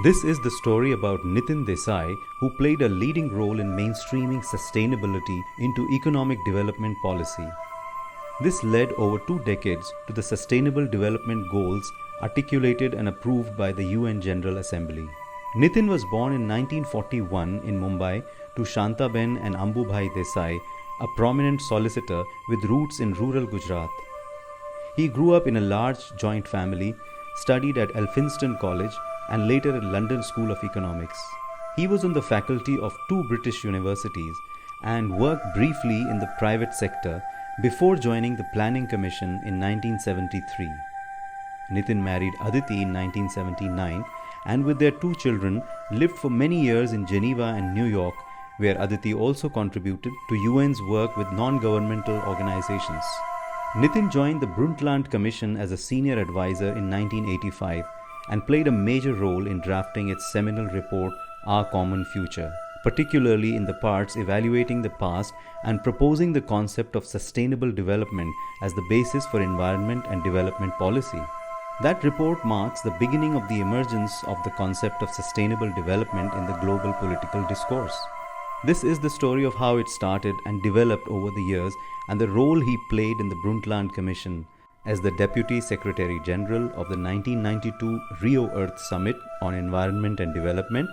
This is the story about Nitin Desai, who played a leading role in mainstreaming sustainability into economic development policy. This led over 2 decades to the Sustainable Development Goals articulated and approved by the UN General Assembly. Nitin was born in 1941 in Mumbai to Shantaben and Ambubhai Desai, a prominent solicitor with roots in rural Gujarat. He grew up in a large joint family, studied at Elphinstone College and later at London School of Economics. He was on the faculty of 2 British universities and worked briefly in the private sector before joining the Planning Commission in 1973. Nitin married Aditi in 1979 and with their 2 children lived for many years in Geneva and New York, where Aditi also contributed to UN's work with non-governmental organizations. Nitin joined the Brundtland Commission as a senior advisor in 1985 and played a major role in drafting its seminal report, Our Common Future, particularly in the parts evaluating the past and proposing the concept of sustainable development as the basis for environment and development policy. That report marks the beginning of the emergence of the concept of sustainable development in the global political discourse. This is the story of how it started and developed over the years and the role he played in the Brundtland Commission as the Deputy Secretary General of the 1992 Rio Earth Summit on Environment and Development,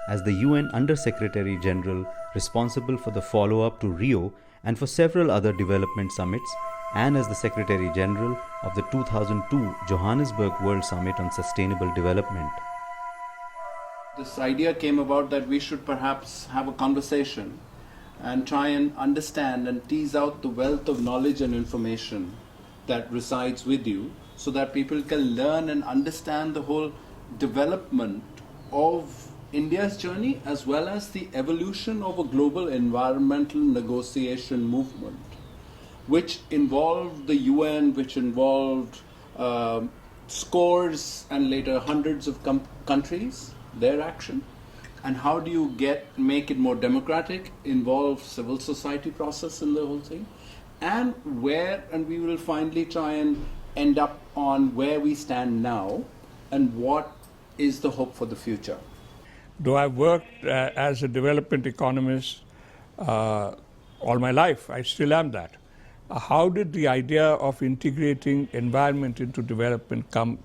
as the UN Under-Secretary General responsible for the follow-up to Rio and for several other development summits, and as the Secretary General of the 2002 Johannesburg World Summit on Sustainable Development. This idea came about that we should perhaps have a conversation and try and understand and tease out the wealth of knowledge and information that resides with you so that people can learn and understand the whole development of India's journey as well as the evolution of a global environmental negotiation movement, which involved the UN, which involved scores and later hundreds of countries, their action. And how do you make it more democratic, involve civil society process in the whole thing, and we will finally try and end up on where we stand now and what is the hope for the future. Though I've worked as a development economist all my life, I still am that. How did the idea of integrating environment into development come,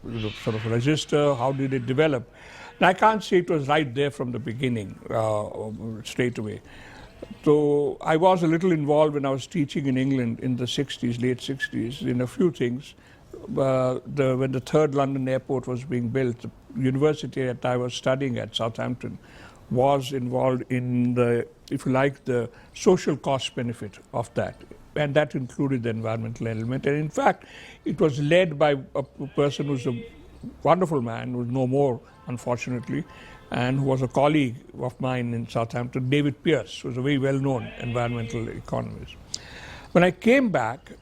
sort of register? How did it develop? And I can't say it was right there from the beginning, straight away. So I was a little involved when I was teaching in England in the 60s, late 60s, in a few things. When the third London airport was being built, the university that I was studying at, Southampton, was involved in the, if you like, the social cost benefit of that. And that included the environmental element. And in fact, it was led by a person who's a wonderful man, who's no more, unfortunately, and who was a colleague of mine in Southampton, David Pearce, who was a very well-known environmental economist. When I came back,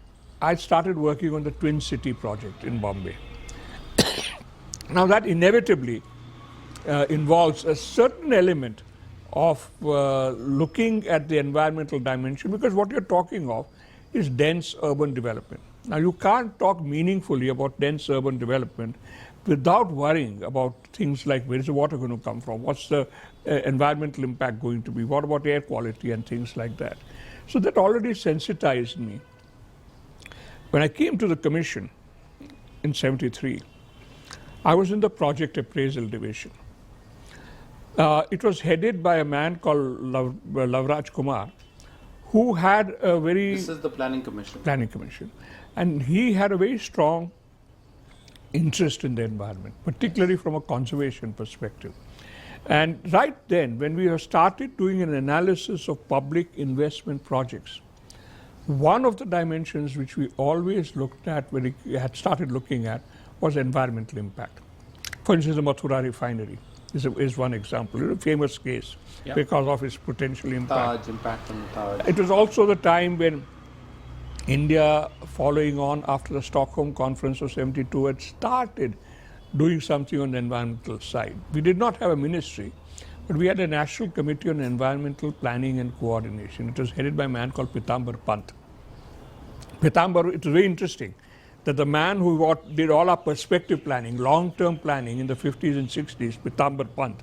I started working on the Twin City project in Bombay. Now that inevitably involves a certain element of looking at the environmental dimension, because what you're talking of is dense urban development. Now you can't talk meaningfully about dense urban development without worrying about things like where is the water going to come from, what's the environmental impact going to be, what about air quality and things like that. So that already sensitized me. When I came to the commission in '73, I was in the project appraisal division. It was headed by a man called Lavraj Kumar, who had a very... This is the Planning Commission. Planning Commission. And he had a very strong interest in the environment, particularly from a conservation perspective. And right then, when we have started doing an analysis of public investment projects, one of the dimensions which we always looked at, when we had started looking at, was environmental impact. For instance, the Mathura refinery is one example, a famous case, because of its potential impact. Taj, impact on the Taj. It was also the time when India, following on after the Stockholm Conference of '72, had started doing something on the environmental side. We did not have a ministry, but we had a National Committee on Environmental Planning and Coordination. It was headed by a man called Pitambar Pant. Pitambar, it was very interesting that the man who did all our perspective planning, long-term planning in the 50s and 60s, Pitambar Pant,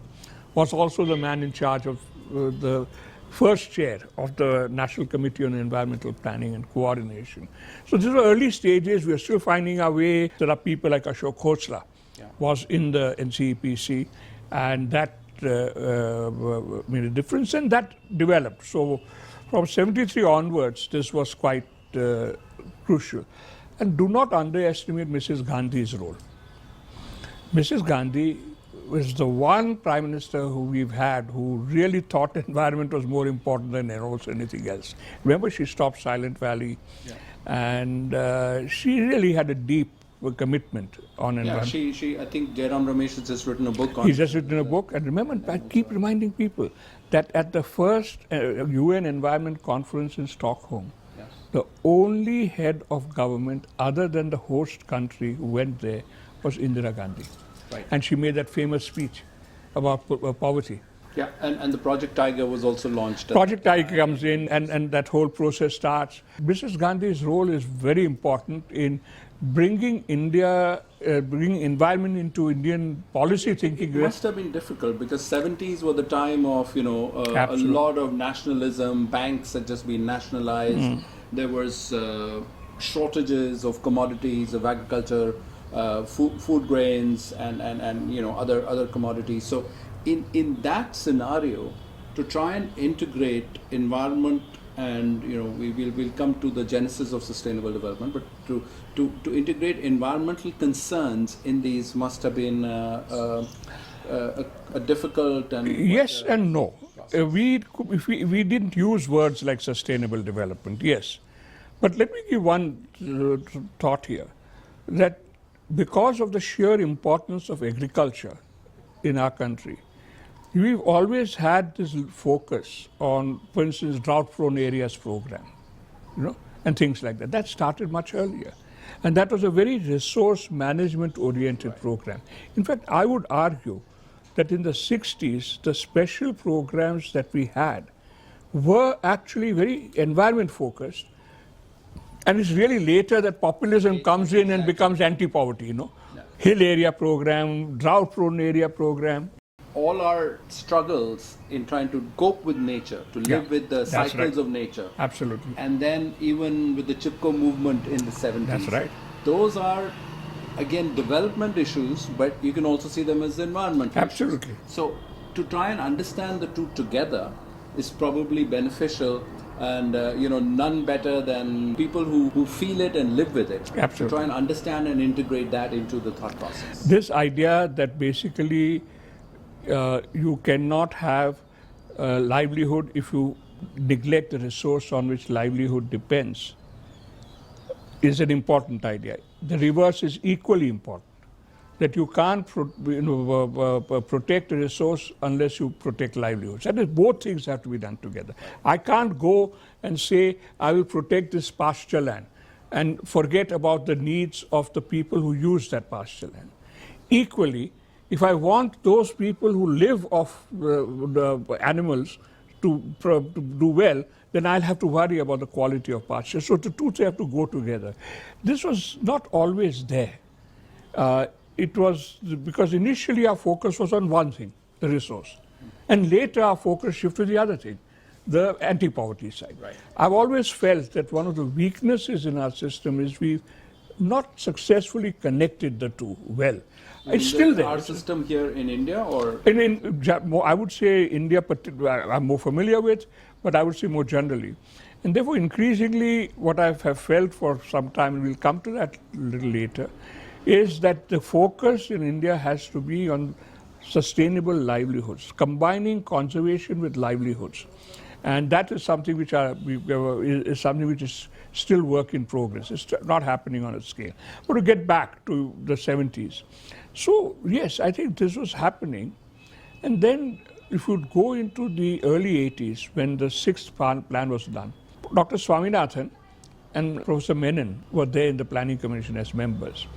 was also the man in charge of the first chair of the National Committee on Environmental Planning and Coordination. So these are early stages. We are still finding our way. There are people like Ashok Khosla was in the NCEPC, and that made a difference, and that developed. So from 73 onwards, this was quite crucial. And do not underestimate Mrs. Gandhi's role. Mrs. Gandhi was the one prime minister who we've had who really thought environment was more important than almost anything else. Remember, she stopped Silent Valley, and she really had a deep commitment on environment. Yeah, I think Jairam Ramesh has just written a book on it. He's just written a book, and remember, I keep reminding people that at the first UN Environment Conference in Stockholm, the only head of government other than the host country who went there was Indira Gandhi. Right. And she made that famous speech about poverty. Yeah, and the Project Tiger was also launched. Project Tiger comes in, and that whole process starts. Mrs. Gandhi's role is very important in bringing bringing environment into Indian policy thinking. It must have been difficult because 70s were the time of, a lot of nationalism. Banks had just been nationalized. There was shortages of commodities, of agriculture, food grains, and other commodities. So in that scenario, to try and integrate environment, and we'll come to the genesis of sustainable development, but to integrate environmental concerns in these must have been a difficult and yes and no. We didn't use words like sustainable development, yes, but let me give one thought here, that because of the sheer importance of agriculture in our country, we've always had this focus on, for instance, drought-prone areas program, and things like that. That started much earlier. And that was a very resource management-oriented program. In fact, I would argue that in the 60s, the special programs that we had were actually very environment-focused. And it's really later that populism comes in and becomes anti-poverty, Hill area program, drought-prone area program. All our struggles in trying to cope with nature, to live with the cycles of nature. Absolutely. And then even with the Chipko movement in the 70s. That's right. Those are, again, development issues, but you can also see them as environmental Absolutely. issues. So to try and understand the two together is probably beneficial, and none better than people who feel it and live with it. Absolutely. To try and understand and integrate that into the thought process. This idea that basically you cannot have livelihood if you neglect the resource on which livelihood depends is an important idea. The reverse is equally important, that you can't protect a resource unless you protect livelihoods. That is, both things have to be done together. I can't go and say, I will protect this pasture land and forget about the needs of the people who use that pasture land. Equally, if I want those people who live off the animals to do well, then I'll have to worry about the quality of pasture. So the two have to go together. This was not always there. It was because initially our focus was on one thing, the resource. And later our focus shifted to the other thing, the anti-poverty side. Right. I've always felt that one of the weaknesses in our system is we've not successfully connected the two well. It's still there. Our system here in India, or? I would say India, I'm more familiar with, but I would say more generally. And therefore, increasingly, what I have felt for some time, and we'll come to that a little later, is that the focus in India has to be on sustainable livelihoods, combining conservation with livelihoods. And that is something which is still work in progress. It's not happening on a scale. But to get back to the 70s. So, yes, I think this was happening. And then if you go into the early 80s, when the sixth plan was done, Dr. Swaminathan and Professor Menon were there in the Planning Commission as members.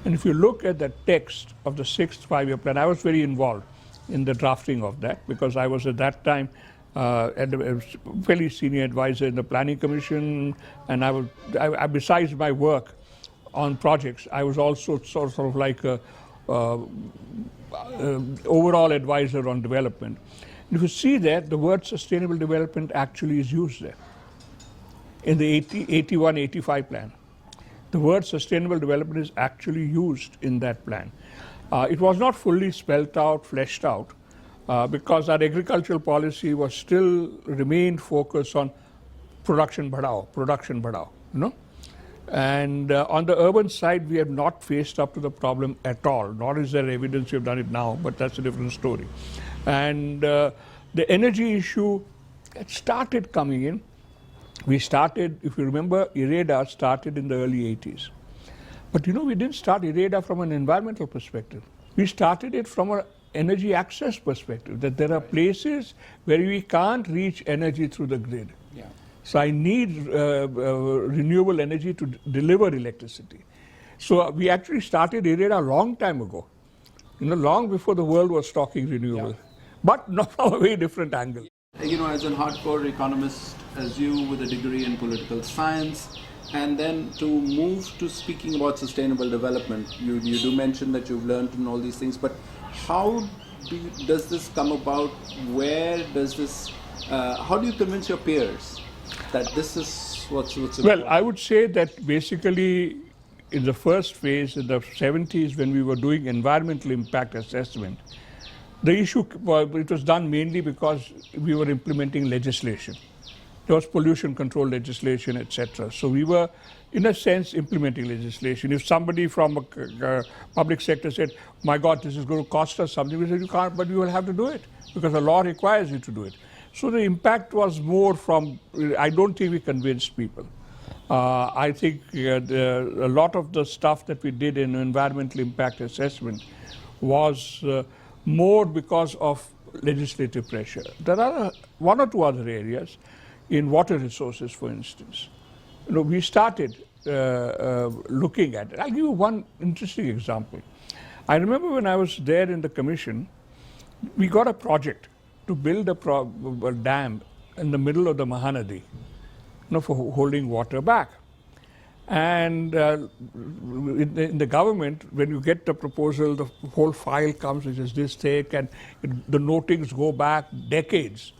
And if you look at the text of the sixth five-year plan, I was very involved in the drafting of that because I was at that time a fairly senior advisor in the Planning Commission, and I besides my work on projects. I was also sort of like a overall advisor on development. And if you see that, the word sustainable development actually is used there in the 81-85 plan. The word sustainable development is actually used in that plan. It was not fully spelled out, fleshed out, because our agricultural policy was still remained focused on production badhao, you know. And on the urban side, we have not faced up to the problem at all. Nor is there evidence we have done it now, but that's a different story. And the energy issue, it started coming in. We started, if you remember, IREDA started in the early 80s. But you know, we didn't start IREDA from an environmental perspective. We started it from an energy access perspective, that there are places where we can't reach energy through the grid. Yeah. So I need renewable energy to deliver electricity. So we actually started IREDA a long time ago, you know, long before the world was talking renewable, but not from a very different angle. You know, as a hardcore economist, as you with a degree in political science, and then to move to speaking about sustainable development, you do mention that you've learned and all these things, but how does this come about? Where does this, how do you convince your peers that this is what's important? Well, I would say that basically in the first phase, in the 70s, when we were doing environmental impact assessment, the issue, it was done mainly because we were implementing legislation. There was pollution control legislation, etc. So we were, in a sense, implementing legislation. If somebody from a public sector said, my God, this is going to cost us something, we said, you can't, but you will have to do it because the law requires you to do it. So the impact was more from, I don't think we convinced people. I think a lot of the stuff that we did in environmental impact assessment was more because of legislative pressure. There are one or two other areas, in water resources, for instance. You know, we started looking at it. I'll give you one interesting example. I remember when I was there in the commission, we got a project to build a dam in the middle of the Mahanadi, you know, for holding water back. And in the government, when you get the proposal, the whole file comes, which is this thick, and the notings go back decades.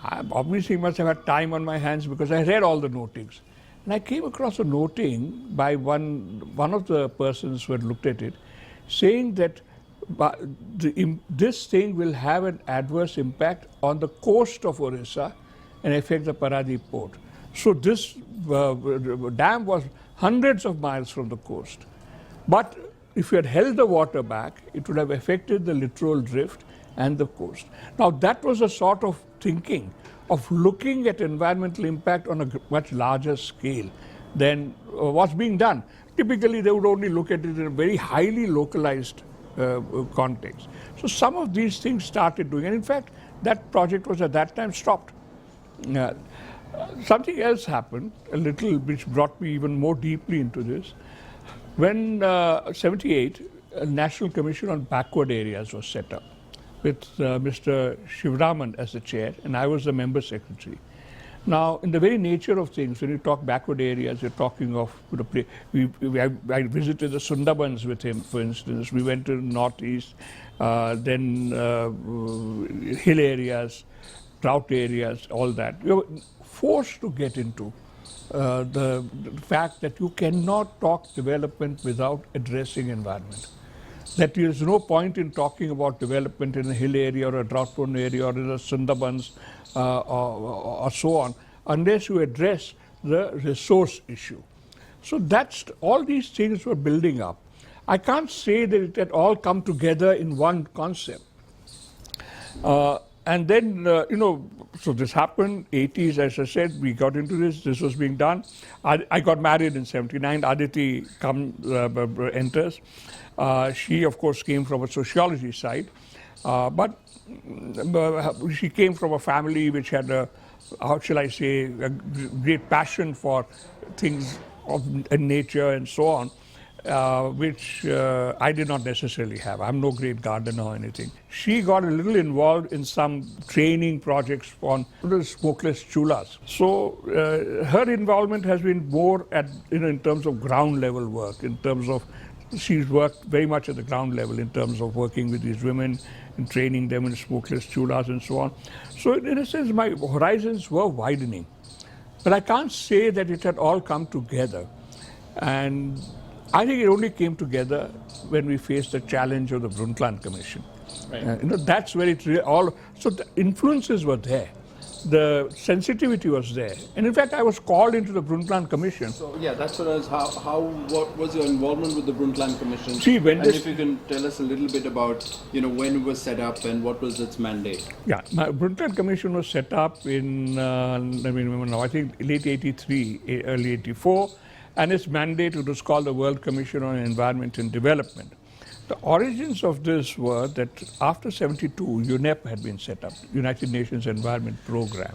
I obviously must have had time on my hands because I read all the notings. And I came across a noting by one of the persons who had looked at it, saying that this thing will have an adverse impact on the coast of Orissa and affect the Paradip port. So this dam was hundreds of miles from the coast. But if you had held the water back, it would have affected the littoral drift and the coast. Now that was a sort of thinking of looking at environmental impact on a much larger scale than what's being done. Typically they would only look at it in a very highly localized context. So some of these things started doing, and in fact that project was at that time stopped. Something else happened, a little, which brought me even more deeply into this. When 78, a National Commission on Backward Areas was set up with Mr. Shivraman as the chair, and I was the member secretary. Now, in the very nature of things, when you talk backward areas, you're talking of, I visited the Sundarbans with him, for instance. We went to the northeast, then hill areas, drought areas, all that. We were forced to get into the fact that you cannot talk development without addressing environment. That there is no point in talking about development in a hill area or a drought-prone area or in the Sundarbans or so on, unless you address the resource issue. So that's, all these things were building up. I can't say that it had all come together in one concept. And then, you know, so this happened, 80s, as I said, we got into this was being done. I got married in 79, Aditi enters. She, of course, came from a sociology side, but she came from a family which had a, how shall I say, a great passion for things of nature and so on. which I did not necessarily have. I'm no great gardener or anything. She got a little involved in some training projects on the smokeless chulas. So her involvement has been more at, in terms of ground level work, in terms of she's worked very much at the ground level in terms of working with these women and training them in smokeless chulas and so on. So in a sense, my horizons were widening. But I can't say that it had all come together. And I think it only came together when we faced the challenge of the Brundtland Commission. Right. That's where it all. So the influences were there, the sensitivity was there, and in fact, I was called into the Brundtland Commission. So yeah, that's what I was. What was your involvement with the Brundtland Commission? See, when and if you can tell us a little bit about, when it was set up and what was its mandate. Yeah, my Brundtland Commission was set up in I think late '83, early '84. And its mandate, it was called the World Commission on Environment and Development. The origins of this were that after '72, UNEP had been set up, United Nations Environment Program,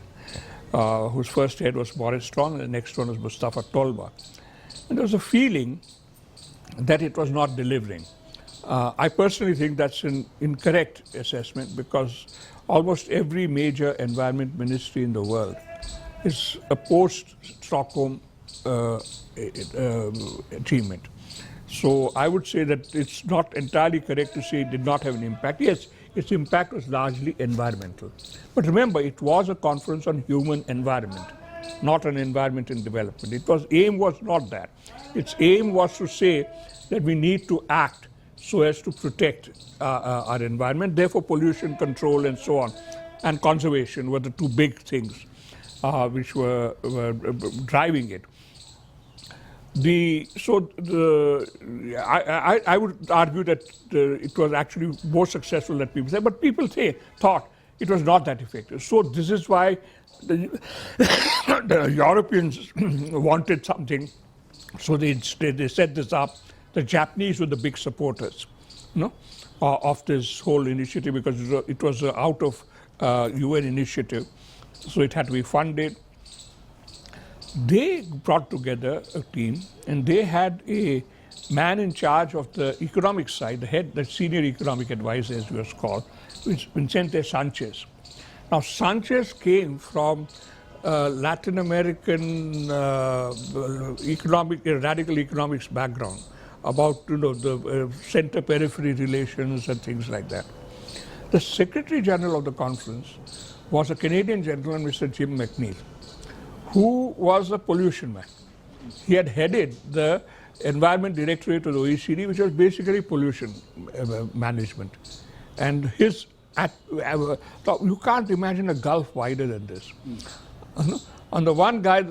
whose first head was Boris Strong, and the next one was Mustafa Tolba. And there was a feeling that it was not delivering. I personally think that's an incorrect assessment because almost every major environment ministry in the world is a post-Stockholm achievement. So I would say that it's not entirely correct to say it did not have an impact. Yes, its impact was largely environmental. But remember, it was a conference on human environment, not an environment in development. Aim was not that. Its aim was to say that we need to act so as to protect our environment. Therefore, pollution control and so on, and conservation were the two big things which were driving it. I would argue that it was actually more successful than people say, but people thought it was not that effective. So this is why the Europeans wanted something, so they set this up. The Japanese were the big supporters, of this whole initiative because it was out of UN initiative, so it had to be funded. They brought together a team, and they had a man in charge of the economic side, the senior economic advisor, as he was called, which Vicente Sanchez. Now, Sanchez came from Latin American radical economics background about the center-periphery relations and things like that. The Secretary General of the conference was a Canadian gentleman, Mr. Jim McNeill, who was a pollution man. He had headed the Environment Directorate of the OECD, which was basically pollution management. And you can't imagine a gulf wider than this. On the one guy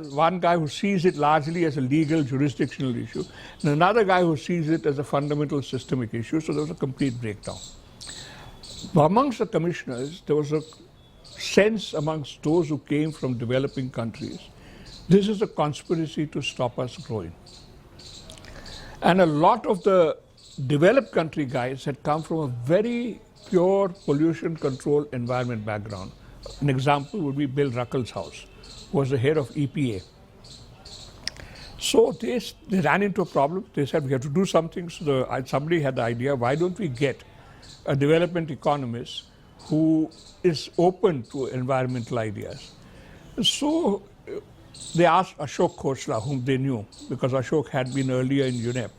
who sees it largely as a legal jurisdictional issue, and another guy who sees it as a fundamental systemic issue, so there was a complete breakdown. Amongst the commissioners, there was a sense amongst those who came from developing countries, this is a conspiracy to stop us growing. And a lot of the developed country guys had come from a very pure pollution control environment background. An example would be Bill Ruckelshaus, who was the head of EPA. So they ran into a problem. They said, we have to do something. So somebody had the idea, why don't we get a development economist who is open to environmental ideas. So they asked Ashok Khosla, whom they knew, because Ashok had been earlier in UNEP.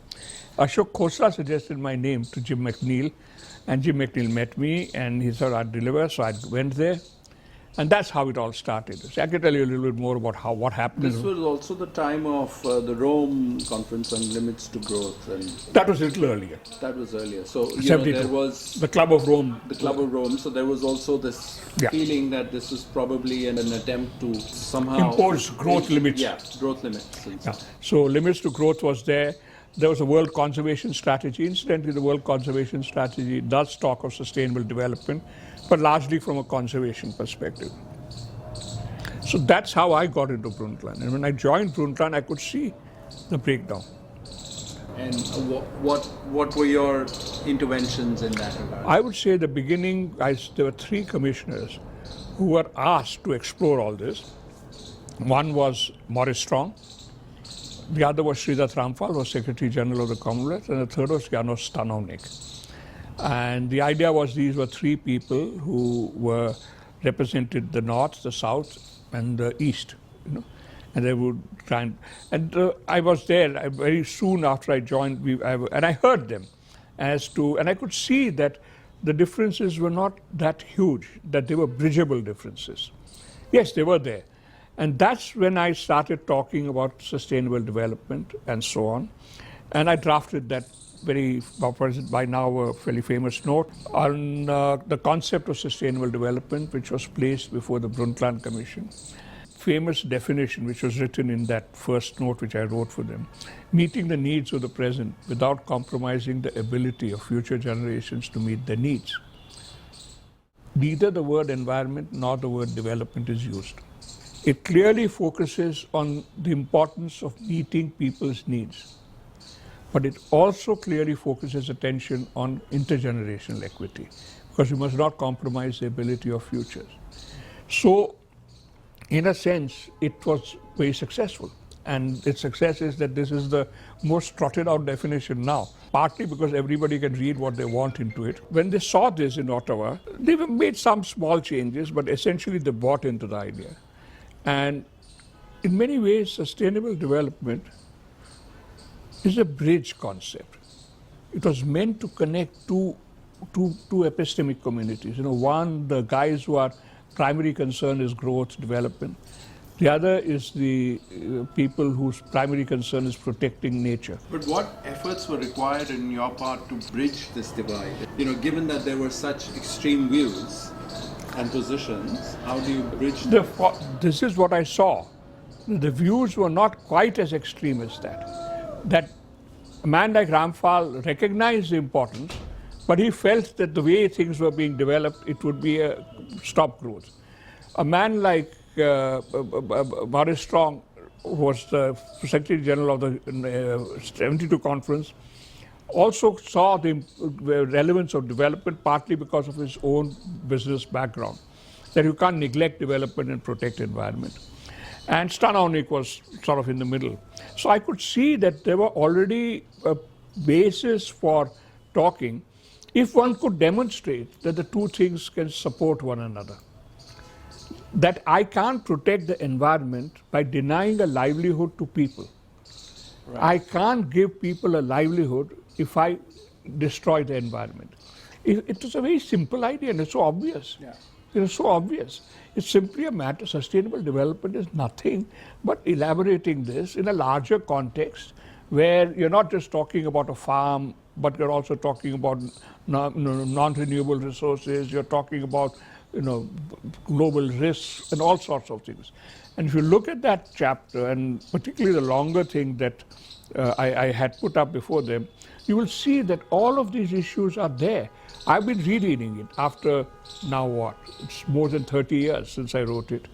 Ashok Khosla suggested my name to Jim McNeill, and Jim McNeill met me, and he said I'd deliver, so I went there. And that's how it all started. So I can tell you a little bit more about what happened. This was also the time of the Rome Conference on Limits to Growth. And that was a little earlier. That was earlier. So there was the Club of Rome. The Club of Rome. So there was also this feeling that this is probably an attempt to somehow impose growth limits. Yeah, growth limits. Yeah. So limits to growth was there. There was a World Conservation Strategy. Incidentally, the World Conservation Strategy does talk of sustainable development, but largely from a conservation perspective. So that's how I got into Brundtland. And when I joined Brundtland, I could see the breakdown. And what were your interventions in that regard? I would say at the beginning, there were 3 commissioners who were asked to explore all this. One was Maurice Strong, The other was Sridhar Ramphal, was Secretary General of the Commonwealth, and the third was Janos Stanovnik. And the idea was these were three people who represented the North, the South, and the East, and they would try and I was there very soon after I joined, and I heard them and I could see that the differences were not that huge, that they were bridgeable differences. Yes, they were there. And that's when I started talking about sustainable development and so on. And I drafted that by now a fairly famous note on the concept of sustainable development, which was placed before the Brundtland Commission. Famous definition, which was written in that first note which I wrote for them: meeting the needs of the present without compromising the ability of future generations to meet their needs. Neither the word environment nor the word development is used. It clearly focuses on the importance of meeting people's needs, but it also clearly focuses attention on intergenerational equity, because we must not compromise the ability of futures. So, in a sense, it was very successful. And its success is that this is the most trotted out definition now, partly because everybody can read what they want into it. When they saw this in Ottawa, they made some small changes, but essentially they bought into the idea. And in many ways, sustainable development is a bridge concept. It was meant to connect two epistemic communities. One, the guys who are primary concern is growth, development. The other is the people whose primary concern is protecting nature. But what efforts were required in your part to bridge this divide? Given that there were such extreme views and positions, how do you bridge them? This is what I saw. The views were not quite as extreme as that. That a man like Ramphal recognized the importance, but he felt that the way things were being developed, it would be a stop growth. A man like Maurice Strong, who was the Secretary General of the 72 conference, also saw the relevance of development, partly because of his own business background, that you can't neglect development and protect environment. And Stanovnik was sort of in the middle. So I could see that there were already a basis for talking if one could demonstrate that the two things can support one another. That I can't protect the environment by denying a livelihood to people. Right. I can't give people a livelihood if I destroy the environment. It is a very simple idea, and it's so obvious. Yeah. It's so obvious. It's simply a matter. Sustainable development is nothing but elaborating this in a larger context where you're not just talking about a farm, but you're also talking about non-renewable resources, you're talking about global risks and all sorts of things. And if you look at that chapter, and particularly the longer thing that I had put up before them, you will see that all of these issues are there. I've been rereading it after now what? It's more than 30 years since I wrote it.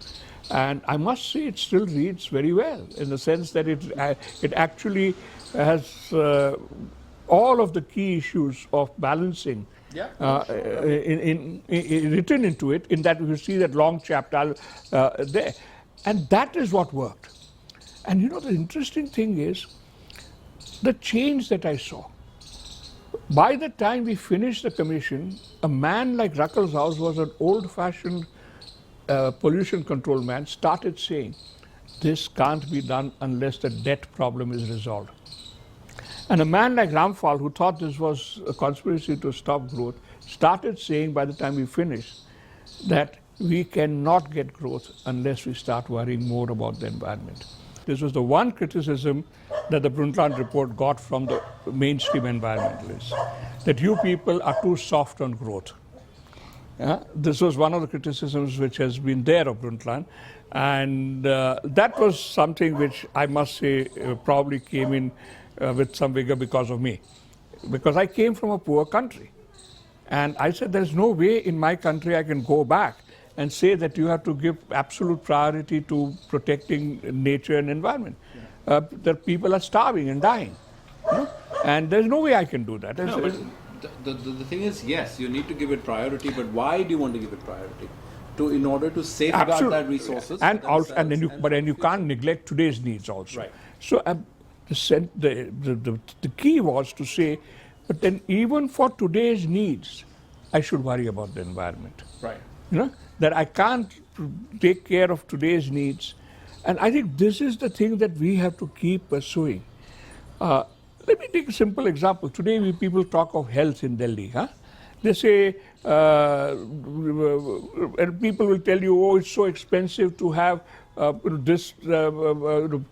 And I must say it still reads very well, in the sense that it actually has all of the key issues of balancing written into it, in that you see that long chapter there. And that is what worked. And the interesting thing is the change that I saw. By the time we finished the commission, a man like Ruckelshaus, who was an old-fashioned pollution control man, started saying, this can't be done unless the debt problem is resolved. And a man like Ramphal, who thought this was a conspiracy to stop growth, started saying by the time we finished that we cannot get growth unless we start worrying more about the environment. This was the one criticism that the Brundtland report got from the mainstream environmentalists, that you people are too soft on growth. This was one of the criticisms which has been there of Brundtland, and that was something which I must say probably came in with some vigor because of me. Because I came from a poor country. And I said, there's no way in my country I can go back and say that you have to give absolute priority to protecting nature and environment. Yeah. That people are starving and dying. And there's no way I can do that. No, but the thing is, yes, you need to give it priority, but why do you want to give it priority? In order to safeguard that resources. And then you can't neglect today's needs also. Right. So the key was to say, but then even for today's needs, I should worry about the environment. Right. That I can't take care of today's needs. And I think this is the thing that we have to keep pursuing. Let me take a simple example. Today, people talk of health in Delhi. They say, and people will tell you, oh, it's so expensive to have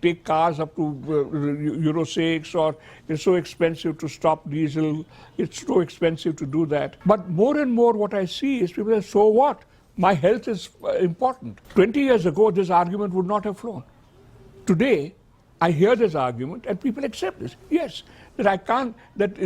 take cars up to Euro 6, or it's so expensive to stop diesel, it's so expensive to do that. But more and more what I see is people say, so what? My health is important. 20 years ago, this argument would not have flown. Today, I hear this argument and people accept this. Yes, that I can't, that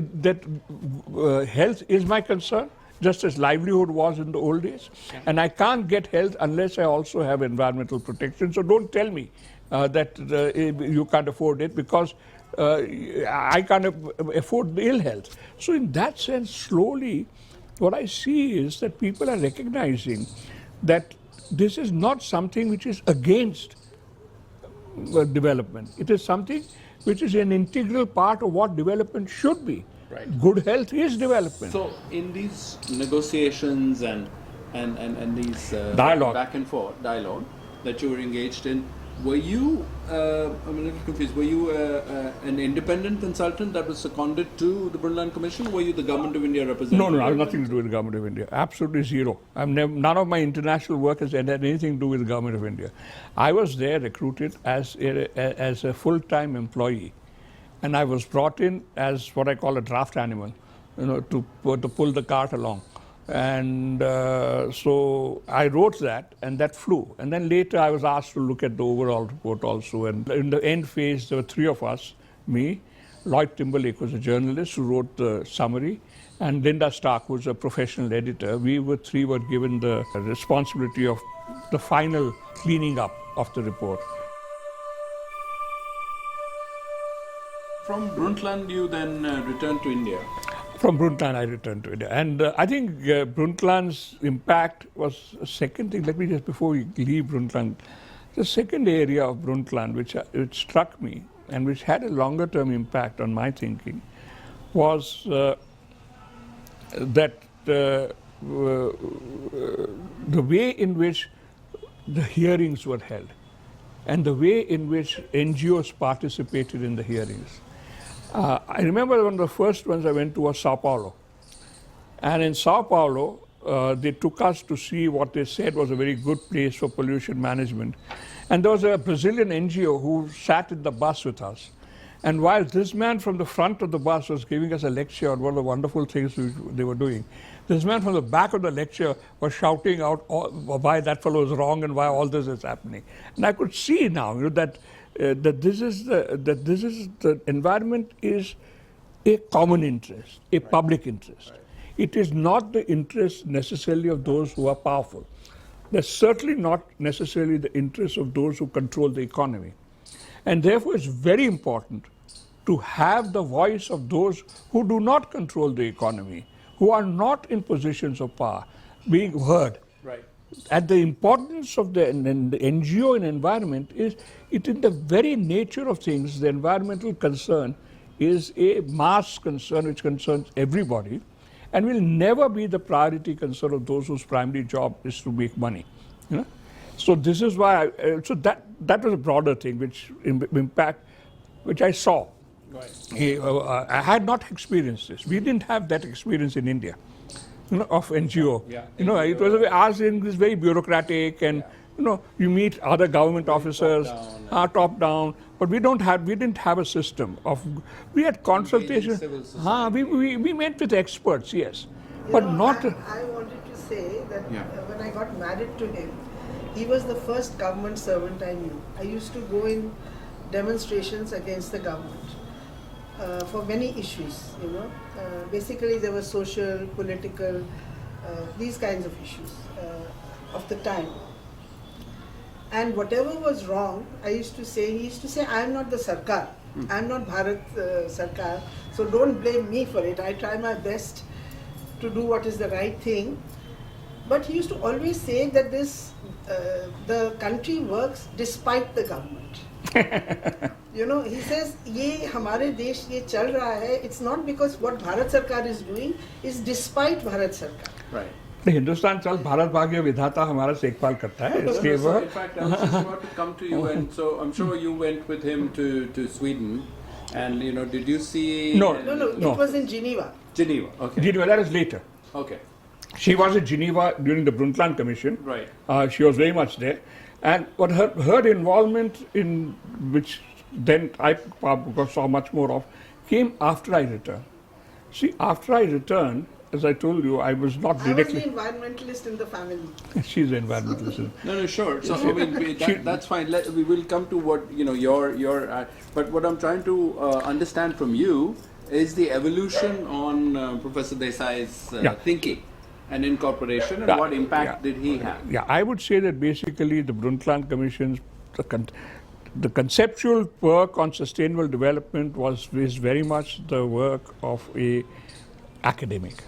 health is my concern, just as livelihood was in the old days. And I can't get health unless I also have environmental protection. So don't tell me that you can't afford it, because I can't afford the ill health. So in that sense, slowly, what I see is that people are recognizing that this is not something which is against development. It is something which is an integral part of what development should be. Right. Good health is development. So in these negotiations and these Dialogue. back and forth dialogue that you were engaged in, were you, I'm a little confused, were you an independent consultant that was seconded to the Brundtland Commission? Were you the Government of India representative? No, I have nothing to do with the Government of India. Absolutely zero. None of my international work has had anything to do with the Government of India. I was there recruited as a full-time employee. And I was brought in as what I call a draft animal, to pull the cart along. And so I wrote that, and that flew. And then later I was asked to look at the overall report also. And in the end phase, there were three of us, me, Lloyd Timberlake was a journalist who wrote the summary, and Linda Stark, who was a professional editor. We three were given the responsibility of the final cleaning up of the report. From Brundtland, you then returned to India. From Brundtland, I returned to India. And I think Brundtland's impact was a second thing. Let me just, before we leave Brundtland, the second area of Brundtland which struck me and which had a longer term impact on my thinking was that the way in which the hearings were held and the way in which NGOs participated in the hearings. I remember one of the first ones I went to was Sao Paulo. And in Sao Paulo, they took us to see what they said was a very good place for pollution management. And there was a Brazilian NGO who sat in the bus with us. And while this man from the front of the bus was giving us a lecture on one of the wonderful things they were doing, this man from the back of the lecture was shouting out why that fellow is wrong and why all this is happening. And I could see now that the environment is a common interest, a public interest. Right. It is not the interest necessarily of those who are powerful. That's certainly not necessarily the interest of those who control the economy. And therefore, it's very important to have the voice of those who do not control the economy, who are not in positions of power, being heard. Right. And the importance of the NGO in environment is, it in the very nature of things, the environmental concern is a mass concern which concerns everybody and will never be the priority concern of those whose primary job is to make money. So this is why, that was a broader thing which impact, which I saw. Right. I had not experienced this. We didn't have that experience in India, of NGO. Yeah. It was ours is very bureaucratic, and you meet other government officers, top down. But we didn't have a system of. We had consultations. We met with experts, yes, but not. I wanted to say that when I got married to him, he was the first government servant I knew. I used to go in demonstrations against the government for many issues. Basically there were social, political, these kinds of issues of the time. And whatever was wrong, he used to say, I am not the Sarkar, I am not Bharat Sarkar, so don't blame me for it. I try my best to do what is the right thing. But he used to always say that the country works despite the government. he says ये हमारे देश ये चल रहा है. It's not because what Bharat सरकार is doing is despite Bharat सरकार. Right. Hindustan चल भारत भाग्य विधाता हमारा सेकपाल करता है. इसके So, in fact, I was just about to come to you, and so I'm sure you went with him to Sweden, and did you see? No. It was in Geneva. Geneva. Okay. Geneva, that is later. Okay. She was in Geneva during the Brundtland Commission. Right. She was very much there. And what her involvement in, which then I saw much more of, came after I returned. See, after I returned, as I told you, I was not directly... I was the environmentalist in the family. She's an environmentalist. No, sure. So I mean, that's fine. We will come to what your. But what I'm trying to understand from you is the evolution on Professor Desai's thinking and incorporation, and what impact did he have? Yeah, I would say that basically the Brundtland Commission's the conceptual work on sustainable development is very much the work of a academic.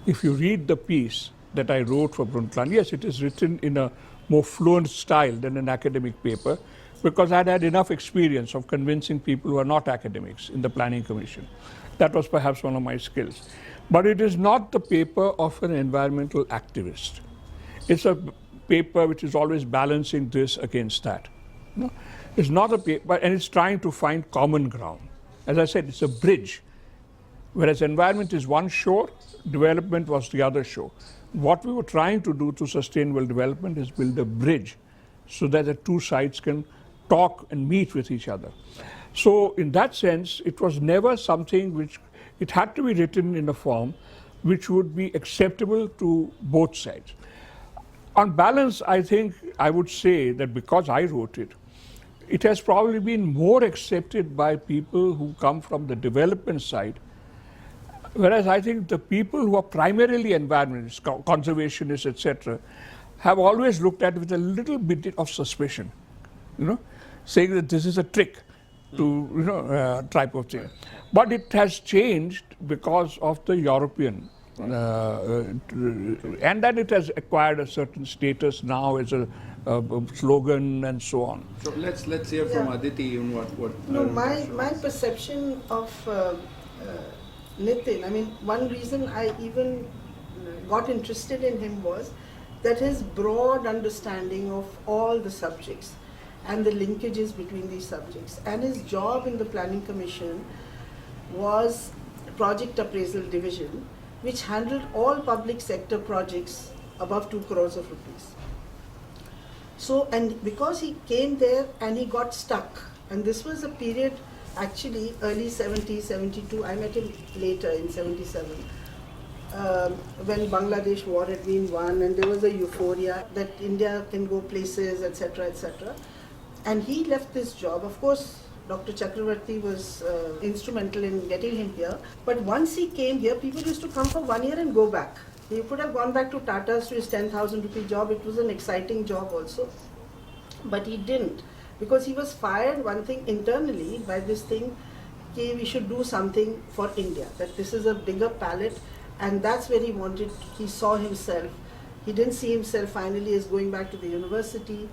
If you read the piece that I wrote for Brundtland, yes, it is written in a more fluent style than an academic paper, because I had enough experience of convincing people who are not academics in the Planning Commission. That was perhaps one of my skills. But it is not the paper of an environmental activist. It's a paper which is always balancing this against that. No? It's not a paper, and it's trying to find common ground. As I said, it's a bridge. Whereas environment is one shore, development was the other shore. What we were trying to do to sustainable development is build a bridge so that the two sides can talk and meet with each other. So in that sense, it was never something which, it had to be written in a form which would be acceptable to both sides. On balance, I think I would say that because I wrote it, it has probably been more accepted by people who come from the development side. Whereas I think the people who are primarily environmentalists, conservationists, etc., have always looked at it with a little bit of suspicion, saying that this is a trick to, type of thing. But it has changed because of the European, and that it has acquired a certain status now as a slogan and so on. So let's hear from Aditi on what. No, my perception of Nitin, I mean, one reason I even got interested in him was that his broad understanding of all the subjects and the linkages between these subjects. And his job in the Planning Commission was Project Appraisal Division, which handled all public sector projects above 2 crores of rupees. So, and because he came there and he got stuck, and this was a period actually early 70s, 72, I met him later in 77, when Bangladesh war had been won and there was a euphoria that India can go places, etc., etc. And he left this job. Of course, Dr. Chakravarti was instrumental in getting him here. But once he came here, people used to come for 1 year and go back. He could have gone back to Tata's to his 10,000 rupee job. It was an exciting job also. But he didn't. Because he was fired, one thing internally, by this thing, okay, we should do something for India, that this is a bigger palette, and that's where he saw himself. He didn't see himself finally as going back to the university,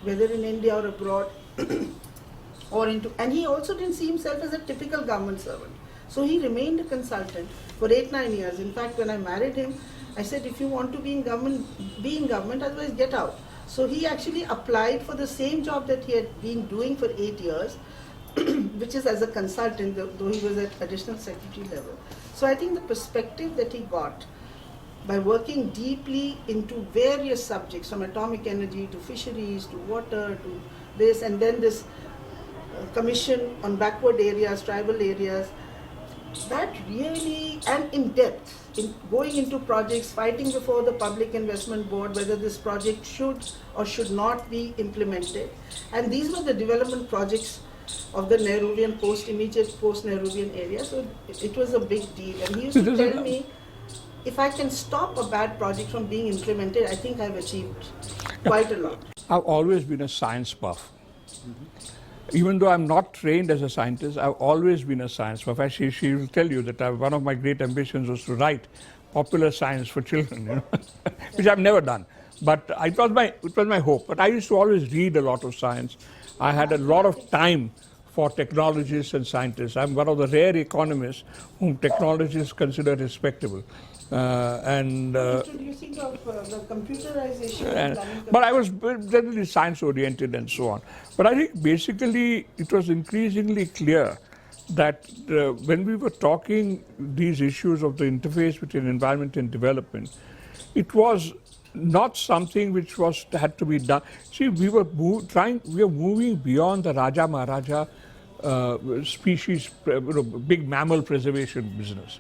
whether in India or abroad, and he also didn't see himself as a typical government servant. So he remained a consultant for 8-9 years. In fact, when I married him, I said, if you want to be in government, otherwise get out. So he actually applied for the same job that he had been doing for 8 years, which is as a consultant, though he was at additional secretary level. So I think the perspective that he got by working deeply into various subjects, from atomic energy to fisheries to water to this, and then this commission on backward areas, tribal areas, that really, and in depth, in going into projects, fighting before the Public Investment Board whether this project should or should not be implemented. And these were the development projects of the Nehruvian immediate post-Nehruvian area, so it was a big deal. And he used to tell me, if I can stop a bad project from being implemented, I think I've achieved quite a lot. I've always been a science buff. Even though I'm not trained as a scientist, I've always been a science buff. She will tell you that one of my great ambitions was to write popular science for children, which I've never done. But it was my hope. But I used to always read a lot of science. I had a lot of time for technologists and scientists. I'm one of the rare economists whom technologists consider respectable. Introducing of the computerization. But I was generally science-oriented and so on. But I think basically it was increasingly clear that when we were talking these issues of the interface between environment and development, it was not something which had to be done. See, we were moving beyond the Raja Maharaja species, big mammal preservation business.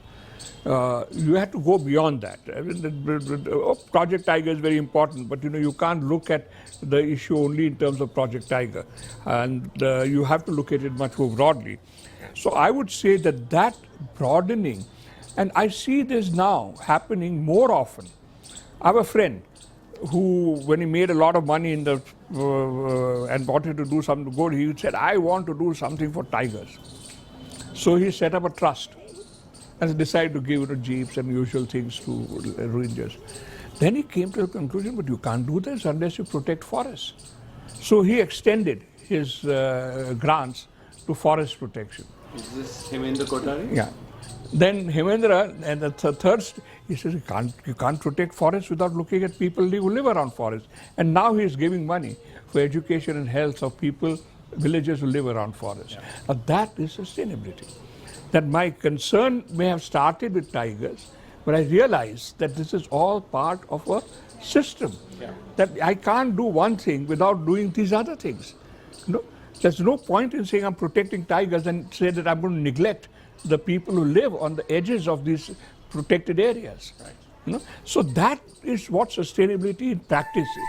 You had to go beyond that. I mean, Project Tiger is very important, but you can't look at the issue only in terms of Project Tiger, and you have to look at it much more broadly. So I would say that broadening, and I see this now happening more often. I have a friend who, when he made a lot of money in the and wanted to do something good, he said, I want to do something for tigers. So he set up a trust and decided to give jeeps and usual things to rangers. Then he came to the conclusion, but you can't do this unless you protect forests. So he extended his grants to forest protection. Is this Hemendra Kothari? Yeah. Then Hemendra, and the third, he says you can't protect forests without looking at people who live around forests. And now he is giving money for education and health of people, villagers who live around forests. Yeah. Now that is sustainability. That my concern may have started with tigers, but I realized that this is all part of a system. Yeah. That I can't do one thing without doing these other things. There's no point in saying I'm protecting tigers and say that I'm going to neglect the people who live on the edges of these protected areas. Right. So that is what sustainability in practice is.